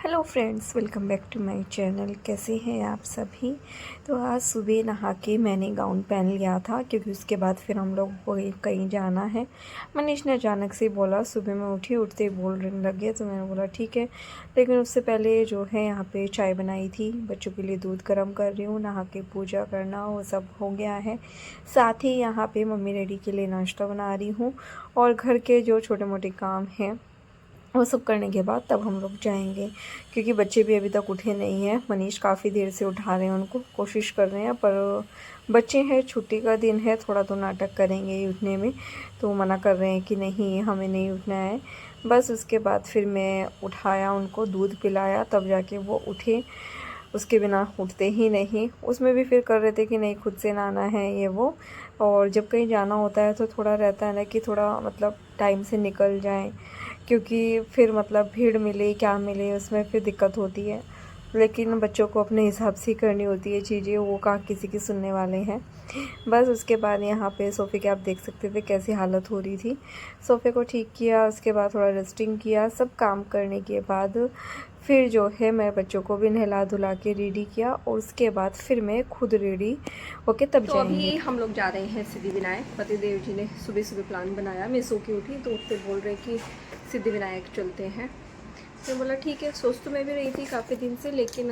Hello friends, welcome back to my channel. कैसे हैं आप सभी। तो आज सुबह नहा के मैंने गाउन पहन लिया था क्योंकि उसके बाद फिर हम लोग को कहीं जाना है। मनीष ने अचानक से बोला, सुबह मैं उठी, उठते ही बोलने लगे तो मैंने बोला ठीक है। लेकिन उससे पहले जो है यहाँ पे चाय बनाई थी, बच्चों के लिए दूध गर्म कर रही हूँ, नहा के पूजा करना वो सब हो गया है। साथ ही यहाँ पर मम्मी डैडी के लिए नाश्ता बना रही हूँ और घर के जो छोटे मोटे काम हैं वो सब करने के बाद तब हम लोग जाएंगे, क्योंकि बच्चे भी अभी तक उठे नहीं हैं। मनीष काफ़ी देर से उठा रहे हैं उनको, कोशिश कर रहे हैं, पर बच्चे हैं, छुट्टी का दिन है, थोड़ा तो नाटक करेंगे ही उठने में। तो मना कर रहे हैं कि नहीं हमें नहीं उठना है। बस उसके बाद फिर मैं उठाया उनको, दूध पिलाया, तब जाके वो उठे। उसके बिना उठते ही नहीं। उसमें भी फिर कर रहे थे कि नहीं खुद से नहाना है ये वो। और जब कहीं जाना होता है तो थोड़ा रहता है ना कि थोड़ा मतलब टाइम से निकल जाएं, क्योंकि फिर मतलब भीड़ मिले क्या मिले उसमें फिर दिक्कत होती है। लेकिन बच्चों को अपने हिसाब से करनी होती है चीज़ें, वो कहाँ किसी की सुनने वाले हैं। बस उसके बाद यहाँ पे सोफ़े के आप देख सकते थे कैसी हालत हो रही थी। सोफ़े को ठीक किया, उसके बाद थोड़ा रेस्टिंग किया। सब काम करने के बाद फिर जो है मैं बच्चों को भी नहला धुला के रेडी किया और उसके बाद फिर मैं खुद रेडी होके तब तो जाएंगे। अभी हम लोग जा रहे हैं सिद्धिविनायक। पतिदेव जी ने सुबह सुबह प्लान बनाया, मैं सो के उठी तो उठते बोल रहे कि सिद्धिविनायक चलते हैं। तो बोला ठीक है। सोच तो मैं भी रही थी काफ़ी दिन से, लेकिन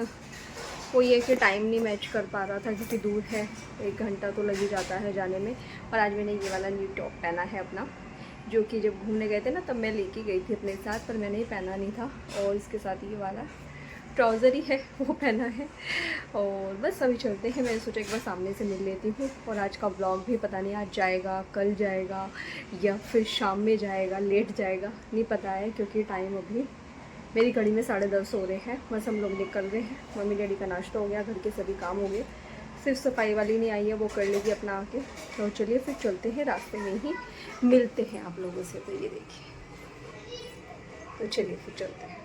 वो ये कि टाइम नहीं मैच कर पा रहा था क्योंकि दूर है, 1 घंटा तो लग ही जाता है जाने में। और आज मैंने ये वाला न्यू टॉप पहना है अपना, जो कि जब घूमने गए थे ना तब मैं लेके गई थी अपने साथ, पर मैंने पहना नहीं था। और इसके साथ ये वाला ट्राउज़र ही है वो पहना है। और बस अभी चलते हैं। मैंने सोचा एक बार सामने से मिल लेती हूँ। और आज का ब्लॉग भी पता नहीं आज जाएगा, कल जाएगा या फिर शाम में जाएगा, लेट जाएगा, नहीं पता है, क्योंकि टाइम अभी मेरी घड़ी में 10:30 हो रहे हैं। बस हम लोग निकल रहे हैं। मम्मी डैडी का नाश्ता हो गया, घर के सभी काम हो गए, सिर्फ सफाई वाली नहीं आई है, वो कर लेगी अपना आके। तो चलिए फिर चलते हैं, रास्ते में ही मिलते हैं आप लोगों से। तो ये देखिए, तो चलिए फिर चलते हैं।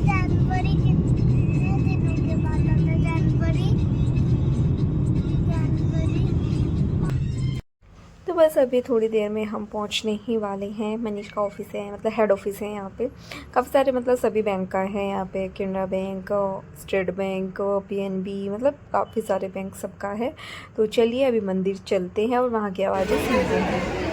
जनवरी कितने दिनों के बाद आता है? जनवरी तो बस अभी थोड़ी देर में हम पहुंचने ही वाले हैं। मनीष का ऑफिस है, मतलब हेड ऑफिस है यहाँ पे। काफ़ी सारे मतलब सभी बैंक का है यहाँ पे, Canara bank, state bank, PNB, मतलब काफ़ी सारे बैंक सबका है। तो चलिए अभी मंदिर चलते हैं और वहाँ की आवाज़ें सुनते हैं।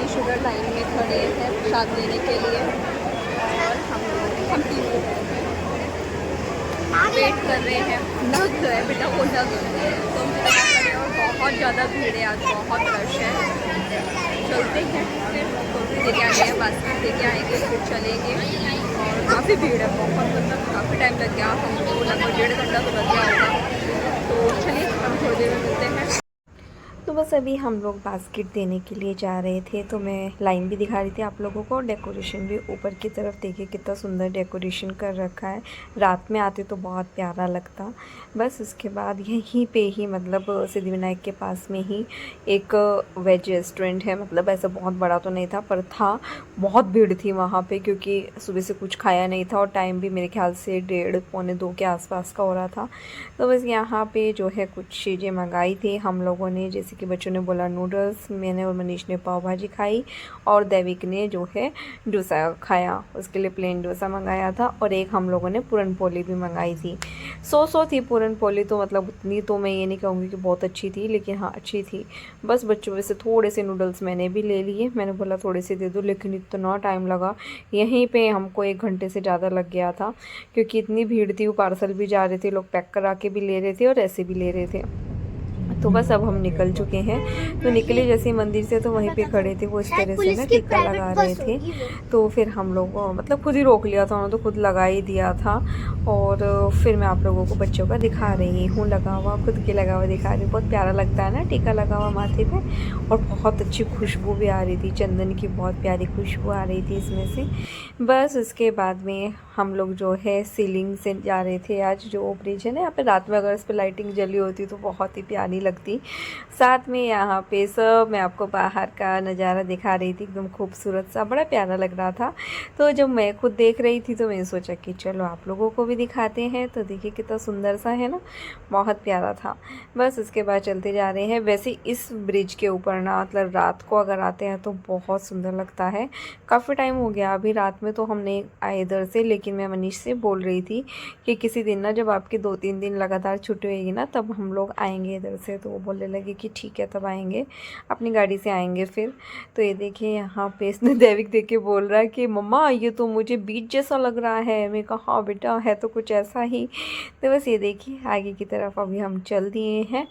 शुगर लाइन में खड़े हैं प्रसाद लेने के लिए, और हम तीन वेट कर रहे हैं। नग है बेटा वो नग, तो हम कर रहे हैं। और बहुत ज़्यादा भीड़ है आज, बहुत रश है। चलते हैं फिर, कुल्फी दे के आए हैं, बास्केट दे के आएंगे, फिर चलेंगे। और काफ़ी भीड़ है, बहुत, मतलब काफ़ी टाइम लग गया हमको, लगभग 1.5 घंटा तो लग गया होगा। तो चलिए हम थोड़ी देर में मिलते हैं। तो बस अभी हम लोग बास्केट देने के लिए जा रहे थे, तो मैं लाइन भी दिखा रही थी आप लोगों को। डेकोरेशन भी ऊपर की तरफ देखिए कितना सुंदर डेकोरेशन कर रखा है, रात में आते तो बहुत प्यारा लगता। बस उसके बाद यहीं पे ही मतलब सिद्धिविनायक के पास में ही एक वेज रेस्टोरेंट है, मतलब ऐसा बहुत बड़ा तो नहीं था पर था। बहुत भीड़ थी वहाँ पे क्योंकि सुबह से कुछ खाया नहीं था और टाइम भी मेरे ख्याल से 1:30-1:45 के आसपास का हो रहा था। तो बस यहाँ पे जो है कुछ चीज़ें मंगाई थी हम लोगों ने, जैसे कि बच्चों ने बोला नूडल्स, मैंने और मनीष ने पाव भाजी खाई, और दैविक ने जो है डोसा खाया, उसके लिए प्लेन डोसा मंगाया था। और एक हम लोगों ने पूरन पोली भी मंगाई थी। 100 थी पूरन पोली, तो मतलब उतनी तो मैं ये नहीं कहूँगी कि बहुत अच्छी थी, लेकिन हाँ अच्छी थी। बस बच्चों में से थोड़े से नूडल्स मैंने भी ले लिए, मैंने बोला थोड़े से दे दो, लेकिन इतना टाइम लगा यहीं पे, हमको 1 घंटे से ज़्यादा लग गया था क्योंकि इतनी भीड़ थी। वो पार्सल भी जा रहे थे लोग, पैक करा के भी ले रहे थे और ऐसे भी ले रहे थे। तो बस अब हम निकल चुके हैं। तो निकले जैसे मंदिर से तो वहीं पे खड़े थे वो इस तरह से ना टीका लगा रहे थे। तो फिर हम लोग मतलब खुद ही रोक लिया था, उन्होंने तो खुद लगा ही दिया था। और फिर मैं आप लोगों को बच्चों का दिखा रही हूँ लगा हुआ, खुद के लगा हुआ दिखा रही हूँ। बहुत प्यारा लगता है ना टीका लगा हुआ माथे पे, और बहुत अच्छी खुशबू भी आ रही थी, चंदन की बहुत प्यारी खुशबू आ रही थी इसमें से। बस उसके बाद में हम लोग जो है सीलिंग से जा रहे थे। आज जो ब्रिज है ना यहाँ पे, रात में अगर इस पर लाइटिंग जली होती तो बहुत ही प्यारी लगती। साथ में यहाँ पे सब मैं आपको बाहर का नज़ारा दिखा रही थी, एकदम खूबसूरत सा, बड़ा प्यारा लग रहा था। तो जब मैं खुद देख रही थी तो मैंने सोचा कि चलो आप लोगों को भी दिखाते हैं। तो देखिए कितना सुंदर सा है ना, बहुत प्यारा था। बस उसके बाद चलते जा रहे हैं। वैसे इस ब्रिज के ऊपर ना मतलब रात को अगर आते हैं तो बहुत सुंदर लगता है। काफ़ी टाइम हो गया अभी रात में तो हम नहीं आए इधर से, लेकिन मैं मनीष से बोल रही थी कि किसी दिन ना जब आपकी 2-3 दिन लगातार छुट्टी होगी ना तब हम लोग आएंगे इधर से। तो वो बोलने लगे कि ठीक है तब आएंगे, अपनी गाड़ी से आएंगे फिर। तो ये देखिए यहाँ पे इसने दैविक देख के बोल रहा है कि मम्मा ये तो मुझे बीच जैसा लग रहा है। मैं कहा हाँ बेटा है तो कुछ ऐसा ही। तो बस ये देखिए आगे की तरफ अभी हम चल दिए हैं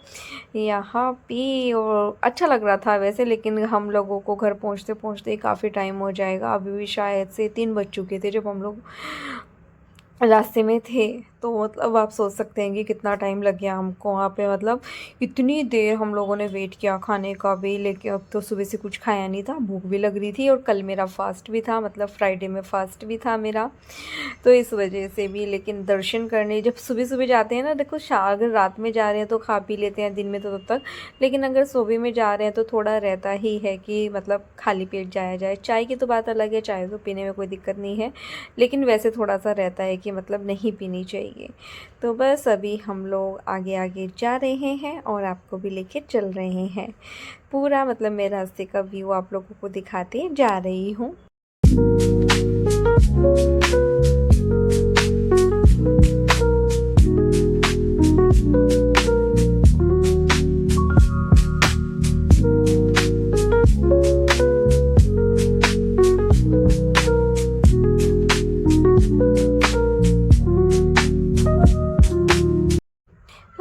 यहाँ पे, और अच्छा लग रहा था वैसे, लेकिन हम लोगों को घर पहुँचते पहुँचते काफ़ी टाइम हो जाएगा। अभी भी शायद से 3 बज चुके थे जब हम लोग रास्ते में थे। तो मतलब आप सोच सकते हैं कि कितना टाइम लग गया हमको वहाँ पे, मतलब इतनी देर हम लोगों ने वेट किया खाने का भी। लेकिन अब तो सुबह से कुछ खाया नहीं था, भूख भी लग रही थी, और कल मेरा फास्ट भी था, मतलब फ्राइडे में फास्ट भी था मेरा, तो इस वजह से भी। लेकिन दर्शन करने जब सुबह सुबह जाते हैं ना, देखो अगर रात में जा रहे हैं तो खा पी लेते हैं दिन में तो तब तक, लेकिन अगर सुबह में जा रहे हैं तो थोड़ा रहता ही है कि मतलब खाली पेट जाया जाए। चाय की तो बात अलग है, चाय तो पीने में कोई दिक्कत नहीं है, लेकिन वैसे थोड़ा सा रहता है कि मतलब नहीं पीनी चाहिए। तो बस अभी हम लोग आगे आगे जा रहे हैं और आपको भी लेके चल रहे हैं। पूरा मतलब मैं रास्ते का व्यू आप लोगों को दिखाते जा रही हूँ।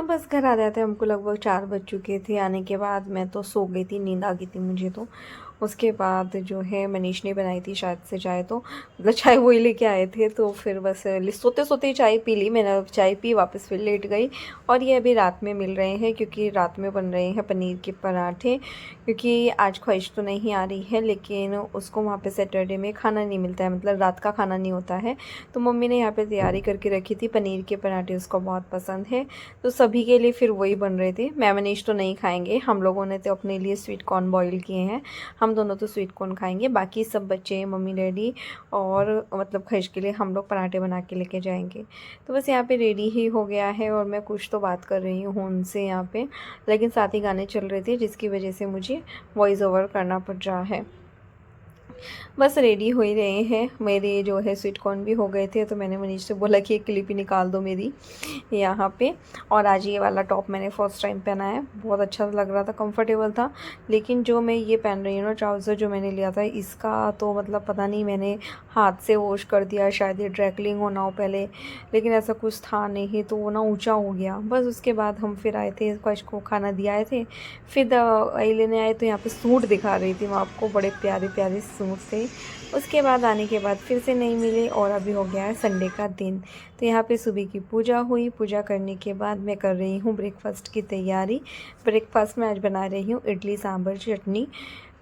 बस घर आ जाते हमको लगभग 4 बज चुके थे। आने के बाद मैं तो सो गई थी, नींद आ गई थी मुझे तो। उसके बाद जो है मनीष ने बनाई थी शायद से चाय, तो मतलब चाय वही लेके आए थे। तो फिर बस सोते सोते ही चाय पी ली मैंने, चाय पी वापस फिर लेट गई। और ये अभी रात में मिल रहे हैं क्योंकि रात में बन रहे हैं पनीर के पराठे, क्योंकि आज ख्वाहिश तो नहीं आ रही है, लेकिन उसको वहाँ पे सैटरडे में खाना नहीं मिलता है, मतलब रात का खाना नहीं होता है। तो मम्मी ने यहाँ पे तैयारी करके रखी थी पनीर के पराठे, उसको बहुत पसंद है। तो सभी के लिए फिर वही बन रहे थे। मैं मनीष तो नहीं खाएंगे, हम लोगों ने तो अपने लिए स्वीट कॉर्न बॉईल किए हैं, हम दोनों तो स्वीट कॉर्न खाएंगे। बाकी सब बच्चे, मम्मी डैडी और मतलब ख्वाहिश के लिए हम लोग पराठे बना के लेके जाएंगे। तो बस यहाँ पे रेडी ही हो गया है और मैं कुछ तो बात कर रही हूँ उनसे यहाँ पे, लेकिन साथ ही गाने चल रहे थे जिसकी वजह से मुझे वॉइस ओवर करना पड़ रहा है। बस रेडी हो ही रहे हैं। मेरे जो है स्वीट कॉर्न भी हो गए थे, तो मैंने मनीष से बोला कि एक क्लिप ही निकाल दो मेरी यहाँ पे। और आज ये वाला टॉप मैंने फर्स्ट टाइम पहना है, बहुत अच्छा लग रहा था, कंफर्टेबल था। लेकिन जो मैं ये पहन रही हूँ ना ट्राउज़र जो मैंने लिया था, इसका तो मतलब पता नहीं, मैंने हाथ से वॉश कर दिया, शायद ये ड्राई क्लीनिंग होना हो पहले, लेकिन ऐसा कुछ था नहीं, तो वो ना ऊँचा हो गया। बस उसके बाद हम फिर आए थे, ख्वाहिश को खाना दिया आए थे, फिर दवाई लेने आए तो यहाँ पे सूट दिखा रही थी मैं आपको, बड़े प्यारे प्यारे सूट थे। उसके बाद आने के बाद फिर से नहीं मिले, और अभी हो गया है संडे का दिन। तो यहाँ पे सुबह की पूजा हुई, पूजा करने के बाद मैं कर रही हूँ ब्रेकफास्ट की तैयारी। ब्रेकफास्ट में आज बना रही हूँ इडली सांभर चटनी।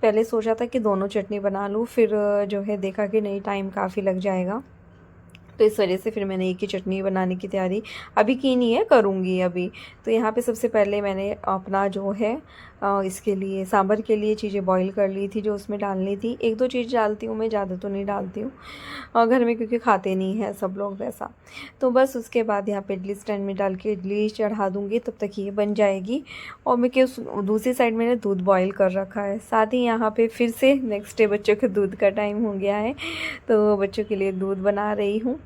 पहले सोचा था कि दोनों चटनी बना लूँ, फिर जो है देखा कि नहीं टाइम काफ़ी लग जाएगा, तो इस वजह से फिर मैंने एक ही चटनी बनाने की तैयारी अभी की नहीं है, करूँगी अभी। तो यहाँ पे सबसे पहले मैंने अपना जो है इसके लिए सांभर के लिए चीज़ें बॉईल कर ली थी जो उसमें डालनी थी। 1-2 चीज़ डालती हूँ मैं, ज़्यादा तो नहीं डालती हूँ घर में, क्योंकि खाते नहीं हैं सब लोग वैसा। तो बस उसके बाद यहाँ पे इडली स्टैंड में डाल के इडली चढ़ा दूँगी, तब तक ये बन जाएगी। और मैं क्या दूसरी साइड मैंने दूध बॉयल कर रखा है। साथ ही यहाँ पे फिर से नेक्स्ट डे बच्चों के दूध का टाइम हो गया है, तो बच्चों के लिए दूध बना रही हूँ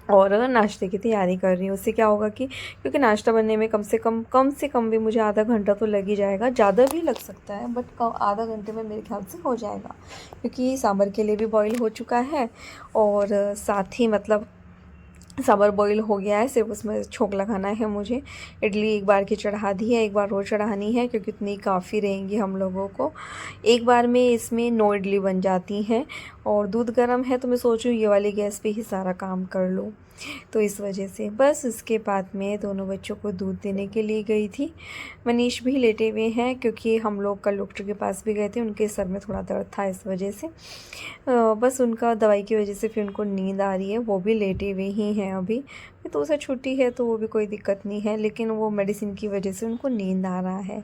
और नाश्ते की तैयारी कर रही हूँ। उससे क्या होगा कि क्योंकि नाश्ता बनने में कम से कम भी मुझे आधा घंटा तो लग ही जाएगा, ज़्यादा भी लग सकता है, बट आधा घंटे में मेरे ख्याल से हो जाएगा, क्योंकि सांभर के लिए भी बॉईल हो चुका है और साथ ही मतलब सांभर बॉईल हो गया है, सिर्फ उसमें छोंक लगाना है मुझे। इडली एक बार की चढ़ा दी है, एक बार और चढ़ानी है क्योंकि इतनी काफ़ी रहेंगी हम लोगों को। एक बार में इसमें 9 इडली बन जाती हैं और दूध गर्म है तो मैं सोचूं ये वाली गैस पे ही सारा काम कर लूँ, तो इस वजह से बस। उसके बाद मैं दोनों बच्चों को दूध देने के लिए गई थी। मनीष भी लेटे हुए हैं क्योंकि हम लोग कल डॉक्टर के पास भी गए थे, उनके सर में थोड़ा दर्द था इस वजह से। बस उनका दवाई की वजह से फिर उनको नींद आ रही है, वो भी लेटे हुए ही हैं अभी। तो उसे छुट्टी है तो वो भी कोई दिक्कत नहीं है, लेकिन वो मेडिसिन की वजह से उनको नींद आ रहा है।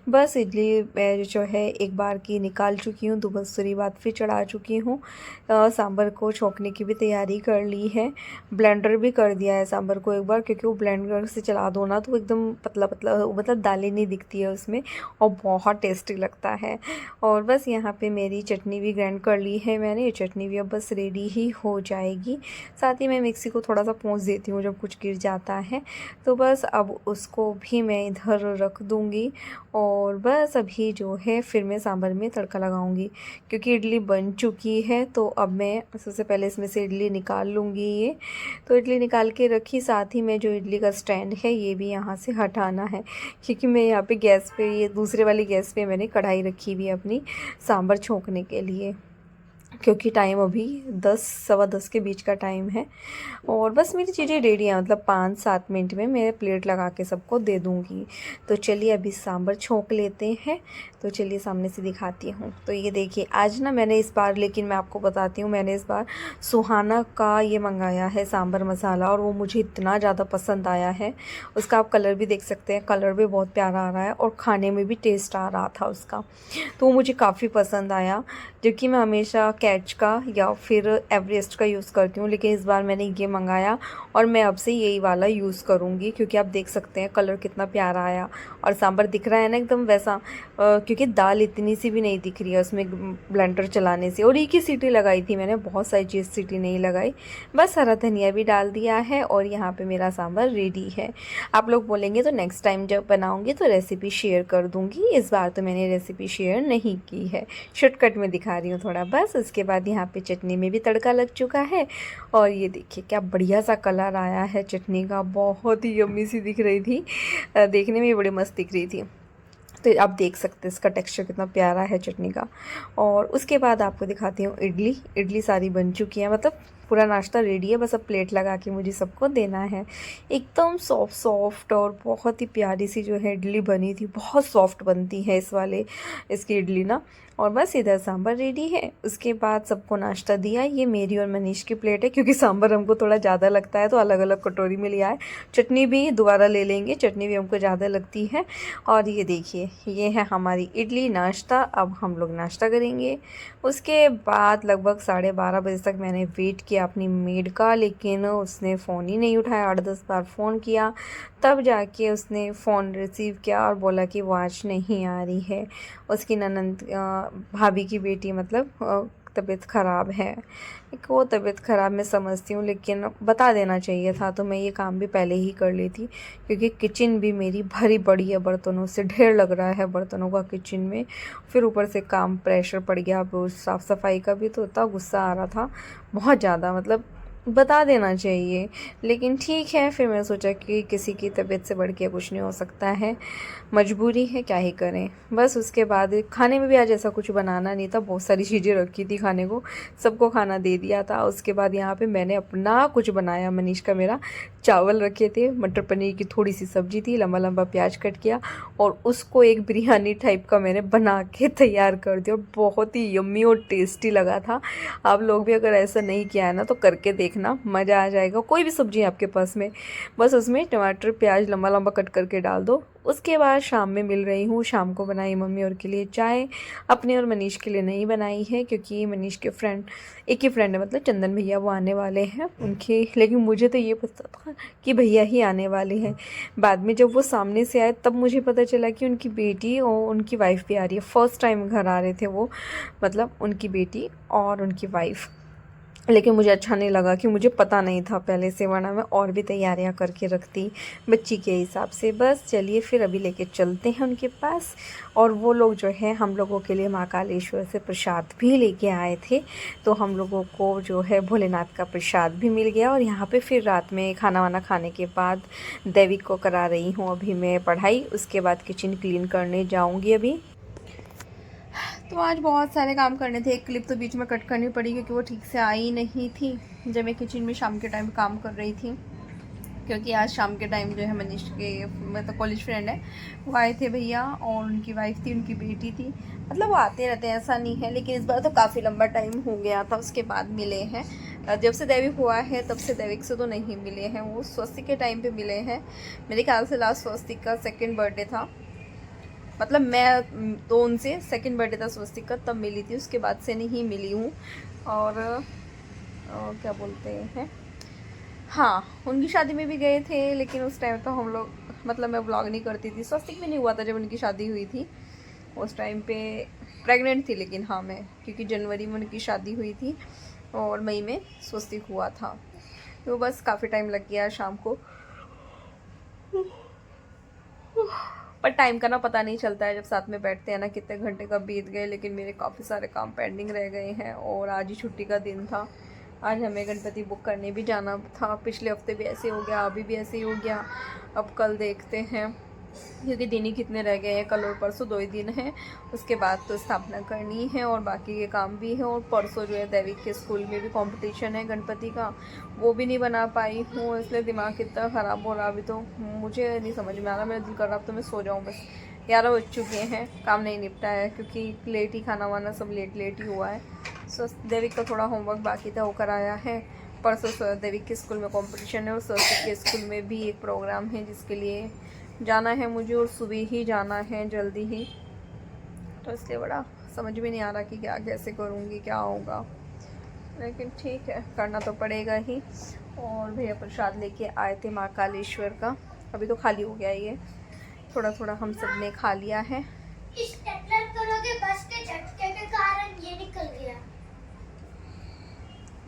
बस इडली मैं जो है एक बार की निकाल चुकी हूँ, दूसरी बार फिर चढ़ा चुकी हूँ। सांभर को छोंकने की भी तैयारी कर ली है, ब्लेंडर भी कर दिया है सांभर को एक बार, क्योंकि वो ब्लेंडर से चला दो ना तो वो एकदम पतला पतला, मतलब दालें नहीं दिखती है उसमें और बहुत टेस्टी लगता है। और बस यहाँ पे मेरी चटनी भी ग्राइंड कर ली है मैंने, ये चटनी भी अब बस रेडी ही हो जाएगी। साथ ही मैं मिक्सी को थोड़ा सा पोंछ देती हूँ जब कुछ गिर जाता है, तो बस अब उसको भी मैं इधर रख दूँगी। और बस अभी जो है फिर मैं सांभर में तड़का लगाऊंगी, क्योंकि इडली बन चुकी है। तो अब मैं सबसे पहले इसमें से इडली निकाल लूँगी ये। तो इडली निकाल के रखी, साथ ही में जो इडली का स्टैंड है ये भी यहाँ से हटाना है, क्योंकि मैं यहाँ पे गैस पे, ये दूसरे वाली गैस पे मैंने कढ़ाई रखी हुई है अपनी सांभर छोंकने के लिए, क्योंकि टाइम अभी 10 सवा 10 के बीच का टाइम है। और बस मेरी चीज़ें रेडी हैं, मतलब 5-7 मिनट में मैं प्लेट लगा के सबको दे दूँगी। तो चलिए अभी सांभर छोंक लेते हैं। तो चलिए सामने से दिखाती हूँ। तो ये देखिए आज ना मैंने इस बार, लेकिन मैं आपको बताती हूँ, मैंने इस बार सुहाना का ये मंगाया है सांभर मसाला, और वो मुझे इतना ज़्यादा पसंद आया है। उसका आप कलर भी देख सकते हैं, कलर भी बहुत प्यारा आ रहा है और खाने में भी टेस्ट आ रहा था उसका, तो वो मुझे काफ़ी पसंद आया। जबकि मैं हमेशा कैच का या फिर एवरेस्ट का यूज़ करती हूँ, लेकिन इस बार मैंने ये मंगाया और मैं अब से यही वाला यूज़ करूँगी, क्योंकि आप देख सकते हैं कलर कितना प्यारा आया और सांभर दिख रहा है ना एकदम वैसा, क्योंकि दाल इतनी सी भी नहीं दिख रही है उसमें ब्लेंडर चलाने से। और एक ही सीटी लगाई थी मैंने, बहुत सारी चीज़ सीटी नहीं लगाई। बस हरा धनिया भी डाल दिया है और यहाँ पे मेरा सांभर रेडी है। आप लोग बोलेंगे तो नेक्स्ट टाइम जब बनाऊँगी तो रेसिपी शेयर कर दूँगी, इस बार तो मैंने रेसिपी शेयर नहीं की है, शॉर्टकट में दिखा रही हूँ थोड़ा बस। उसके बाद यहाँ पे चटनी में भी तड़का लग चुका है और ये देखिए क्या बढ़िया सा कलर आया है चटनी का, बहुत ही यम्मी सी दिख रही थी, देखने में भी बड़ी मस्त दिख रही थी। तो आप देख सकते हैं इसका टेक्सचर कितना प्यारा है चटनी का। और उसके बाद आपको दिखाती हूँ इडली सारी बन चुकी है, मतलब पूरा नाश्ता रेडी है, बस अब प्लेट लगा के मुझे सबको देना है। एकदम सॉफ्ट और बहुत ही प्यारी सी जो है इडली बनी थी, बहुत सॉफ्ट बनती है इसकी इडली ना। और बस इधर सांभर रेडी है। उसके बाद सबको नाश्ता दिया, ये मेरी और मनीष की प्लेट है, क्योंकि सांभर हमको थोड़ा ज़्यादा लगता है तो अलग अलग कटोरी में लिया है। चटनी भी दोबारा ले लेंगे, चटनी भी हमको ज़्यादा लगती है। और ये देखिए ये है हमारी इडली नाश्ता, अब हम लोग नाश्ता करेंगे। उसके बाद लगभग 12:30 बजे तक मैंने वेट किया अपनी मेड का, लेकिन उसने फ़ोन ही नहीं उठाया। 8-10 बार फ़ोन किया तब जाके उसने फ़ोन रिसीव किया और बोला कि वो आज नहीं आ रही है, उसकी ननंद भाभी की बेटी मतलब तबीयत ख़राब है। एक वो तबीयत ख़राब मैं समझती हूँ, लेकिन बता देना चाहिए था, तो मैं ये काम भी पहले ही कर ली थी, क्योंकि किचन भी मेरी भरी पड़ी है बर्तनों से, ढेर लग रहा है बर्तनों का किचन में। फिर ऊपर से काम प्रेशर पड़ गया, अब साफ़ सफाई का भी, तो इतना गुस्सा आ रहा था बहुत ज़्यादा, मतलब बता देना चाहिए। लेकिन ठीक है, फिर मैंने सोचा कि किसी की तबीयत से बढ़ के कुछ नहीं हो सकता है, मजबूरी है, क्या ही करें। बस उसके बाद खाने में भी आज ऐसा कुछ बनाना नहीं था, बहुत सारी चीज़ें रखी थी खाने को, सबको खाना दे दिया था। उसके बाद यहाँ पे मैंने अपना कुछ बनाया, मनीष का मेरा चावल रखे थे, मटर पनीर की थोड़ी सी सब्जी थी, लंबा लंबा प्याज कट किया और उसको एक बिरयानी टाइप का मैंने बना के तैयार कर दिया। बहुत ही यम्मी और टेस्टी लगा था। आप लोग भी अगर ऐसा नहीं किया है ना तो करके देखना, मज़ा आ जाएगा। कोई भी सब्ज़ी आपके पास में, बस उसमें टमाटर प्याज लंबा लंबा कट करके डाल दो। उसके बाद शाम में मिल रही हूँ, शाम को बनाई मम्मी और के लिए चाय, अपने और मनीष के लिए नहीं बनाई है, क्योंकि मनीष के फ्रेंड, एक ही फ्रेंड है मतलब चंदन भैया, वो आने वाले हैं उनके। लेकिन मुझे तो ये पता था कि भैया ही आने वाले हैं, बाद में जब वो सामने से आए तब मुझे पता चला कि उनकी बेटी और उनकी वाइफ भी आ रही है। फर्स्ट टाइम घर आ रहे थे वो, मतलब उनकी बेटी और उनकी वाइफ। लेकिन मुझे अच्छा नहीं लगा कि मुझे पता नहीं था पहले से, वरना मैं और भी तैयारियां करके रखती बच्ची के हिसाब से। बस चलिए फिर अभी लेके चलते हैं उनके पास। और वो लोग जो है हम लोगों के लिए माँ कालेश्वर से प्रसाद भी लेके आए थे, तो हम लोगों को जो है भोलेनाथ का प्रसाद भी मिल गया। और यहाँ पे फिर रात में खाना वाना खाने के बाद देवी को करा रही हूँ अभी मैं पढ़ाई, उसके बाद किचन क्लीन करने जाऊँगी अभी। तो आज बहुत सारे काम करने थे, एक क्लिप तो बीच में कट करनी पड़ी क्योंकि वो ठीक से आई नहीं थी जब मैं किचन में शाम के टाइम काम कर रही थी। क्योंकि आज शाम के टाइम जो है मनीष के मतलब कॉलेज फ्रेंड है वो आए थे भैया, और उनकी वाइफ थी, उनकी बेटी थी। मतलब वो आते रहते हैं ऐसा नहीं है, लेकिन इस बार तो काफ़ी लंबा टाइम हो गया था उसके बाद मिले हैं। जब से दैविक हुआ है तब से दैविक से तो नहीं मिले हैं, वो स्वस्तिक के टाइम पे मिले हैं। मेरे ख्याल से लास्ट स्वस्तिक का 2nd बर्थडे था, मतलब मैं तो उनसे 2nd बर्थडे था स्वस्तिक का तब मिली थी, उसके बाद से नहीं मिली हूँ। और क्या बोलते हैं, हाँ उनकी शादी में भी गए थे, लेकिन उस टाइम तो हम लोग मतलब मैं व्लॉग नहीं करती थी। स्वस्तिक भी नहीं हुआ था जब उनकी शादी हुई थी, उस टाइम पे प्रेग्नेंट थी। लेकिन हाँ मैं, क्योंकि जनवरी में उनकी शादी हुई थी और मई में स्वस्तिक हुआ था, तो बस काफ़ी टाइम लग गया शाम को। पर टाइम का ना पता नहीं चलता है जब साथ में बैठते हैं ना, कितने घंटे कब बीत गए। लेकिन मेरे काफ़ी सारे काम पेंडिंग रह गए हैं और आज ही छुट्टी का दिन था। आज हमें गणपति बुक करने भी जाना था, पिछले हफ्ते भी ऐसे हो गया, अभी भी ऐसे ही हो गया। अब कल देखते हैं, क्योंकि दिन ही कितने रह गए हैं, कल और परसों 2 ही दिन हैं। उसके बाद तो स्थापना करनी है और बाकी के काम भी है। और परसों जो है दैविक के स्कूल में भी कंपटीशन है गणपति का, वो भी नहीं बना पाई हूँ, इसलिए दिमाग कितना ख़राब हो रहा। अभी तो मुझे नहीं समझ में आ रहा, मेरा दिल कर रहा अब तो मैं सो जाऊँ बस। 11 बज चुके हैं, काम नहीं निपटा है क्योंकि लेट ही खाना वाना सब लेट ही हुआ है। सो दैविक का थोड़ा होमवर्क बाकी था वो कराया है। परसों दैविक के स्कूल में कंपटीशन है और सरस्वती के स्कूल में भी एक प्रोग्राम है जिसके लिए जाना है मुझे, और सुबह ही जाना है जल्दी ही। तो इसलिए बड़ा समझ में नहीं आ रहा कि क्या कैसे करूँगी, क्या होगा, लेकिन ठीक है करना तो पड़ेगा ही। और भैया प्रसाद लेके आए थे माँ कालेश्वर का, अभी तो खाली हो गया ये, थोड़ा थोड़ा हम सब ने खा लिया है। स्टेपलर करोगे बस के झटके के कारण ये निकल गया।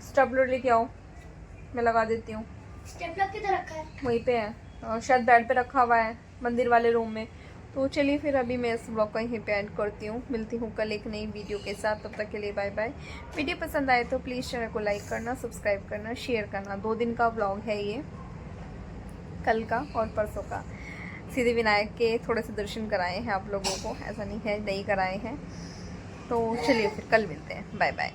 स्टेपलर लेके आओ, मैं लगा देती हूँ। स्टेपलर किधर रखा है? वहीं पे है, शायद बेड पे रखा हुआ है मंदिर वाले रूम में। तो चलिए फिर अभी मैं इस ब्लॉग को यहीं पे एंड करती हूँ, मिलती हूँ कल एक नई वीडियो के साथ। तब तक के लिए बाय बाय। वीडियो पसंद आए तो प्लीज़ चैनल को लाइक करना, सब्सक्राइब करना, शेयर करना। 2 दिन का ब्लॉग है ये, कल का और परसों का। सिद्धि विनायक के थोड़े से दर्शन कराए हैं आप लोगों को, ऐसा नहीं है नहीं कराए हैं। तो चलिए फिर कल मिलते हैं, बाय बाय।